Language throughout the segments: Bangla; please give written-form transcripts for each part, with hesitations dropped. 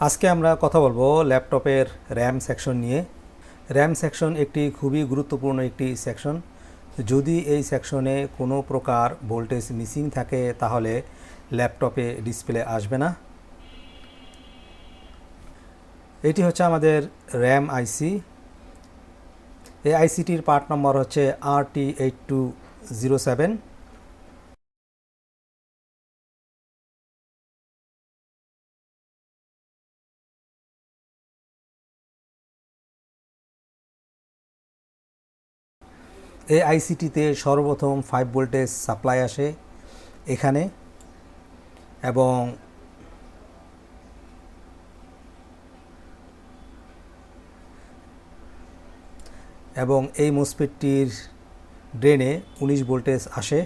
আজকে আমরা কথা বলবো ল্যাপটপের র্যাম সেকশন নিয়ে। র্যাম সেকশন একটি খুবই গুরুত্বপূর্ণ একটি সেকশন। যদি এই সেকশনে কোনো প্রকার ভোল্টেজ মিসিং থাকে তাহলে ল্যাপটপে ডিসপ্লে আসবে না। এটি হচ্ছে আমাদের র্যাম আইসি। এই আইসিটির পার্ট নম্বর হচ্ছে RT8207। এই আইসিটিতে সর্বপ্রথম 5 ভোল্টেজ সাপ্লাই আসে এখানে, এবং এই মসফেটটির ড্রেনে 19 ভোল্টেজ আসে।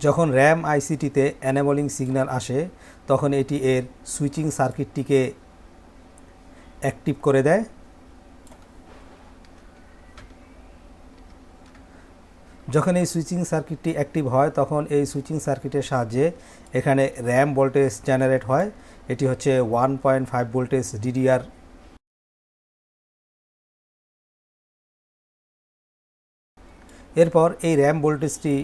যখন র্যাম আইসিটিতে এনেবলিং সিগন্যাল আসে তখন এটি এর সুইচিং সার্কিটটিকে অ্যাক্টিভ করে দেয়। যখন এই সুইচিং সার্কিটটি অ্যাক্টিভ হয় তখন এই সুইচিং সার্কিটের সাহায্যে এখানে র্যাম ভোল্টেজ জেনারেট হয়। এটি হচ্ছে 1.5 ভোল্টেজ ডিডিআর। এরপর এই র্যাম ভোল্টেজটি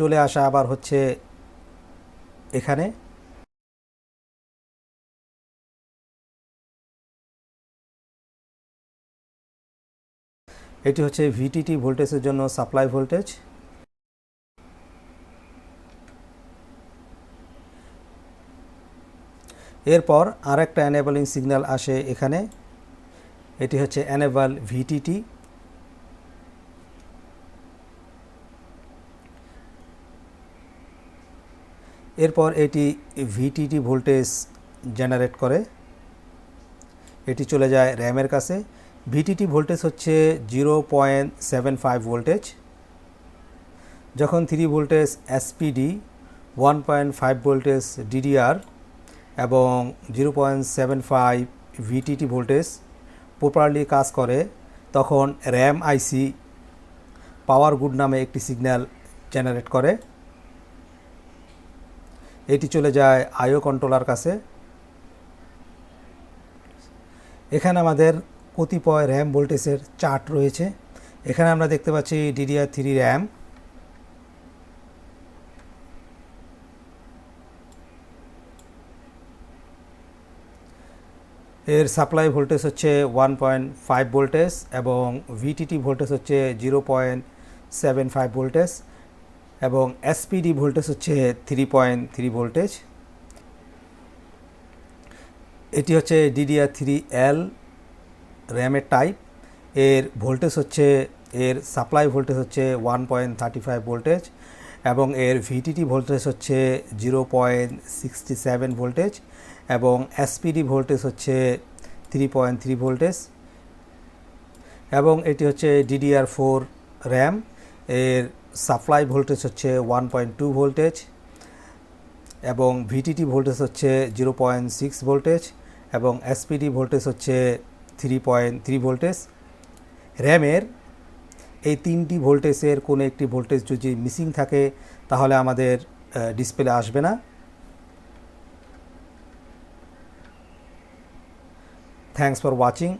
চলে আসা আবার হচ্ছে এখানে। এটি হচ্ছে ভিটিটি ভোল্টেজের জন্য সাপ্লাই ভোল্টেজ। এরপর আরেকটা এনেবলিং সিগন্যাল আসে এখানে, এটি হচ্ছে এনেবল ভিটিটি। এরপর এটি ভিটিটি ভোল্টেজ জেনারেট করে, এটি চলে যায় র্যামের কাছে। ভিটিটি ভোল্টেজ হচ্ছে 0.75 ভোল্টেজ। যখন 3 ভোল্টেজ এসপিডি, 1.5 ভোল্টেজ ডিডিআর এবং 0.75 ভিটিটি ভোল্টেজ প্রপারলি কাজ করে তখন র্যাম আইসি পাওয়ার গুড নামে একটি সিগন্যাল জেনারেট করে, এটি চলে যায় আইও কন্ট্রোলার কাছে। এখানে আমাদের কতিপয় র্যাম ভোল্টেজের চার্ট রয়েছে। এখানে আমরা দেখতে পাচ্ছি DDR3 র্যাম, এর সাপ্লাই ভোল্টেজ হচ্ছে 1.5 ভোল্টেজ এবং ভিটিটি ভোল্টেজ হচ্ছে 0.75 ভোল্টেজ এবং এসপিডি ভোল্টেজ হচ্ছে 3.3 ভোল্টেজ। এটি হচ্ছে DDR3L র্যামের টাইপ। এর ভোল্টেজ হচ্ছে, এর সাপ্লাই ভোল্টেজ হচ্ছে 1.35 ভোল্টেজ এবং এর ভিটিটি ভোল্টেজ হচ্ছে 0.67 ভোল্টেজ এবং এসপিডি ভোল্টেজ হচ্ছে 3.3 ভোল্টেজ এবং এটি হচ্ছে DDR4 র্যাম। এর সাপ্লাই ভোল্টেজ হচ্ছে 1.2 ভোল্টেজ এবং ভিটিটি ভোল্টেজ হচ্ছে 0.6 ভোল্টেজ এবং এসপিডি ভোল্টেজ হচ্ছে 3.3 ভোল্টেজ। র্যামের এই তিনটি ভোল্টেজের কোনো একটি ভোল্টেজ যদি মিসিং থাকে তাহলে আমাদের ডিসপ্লে আসবে না। Thanks for watching.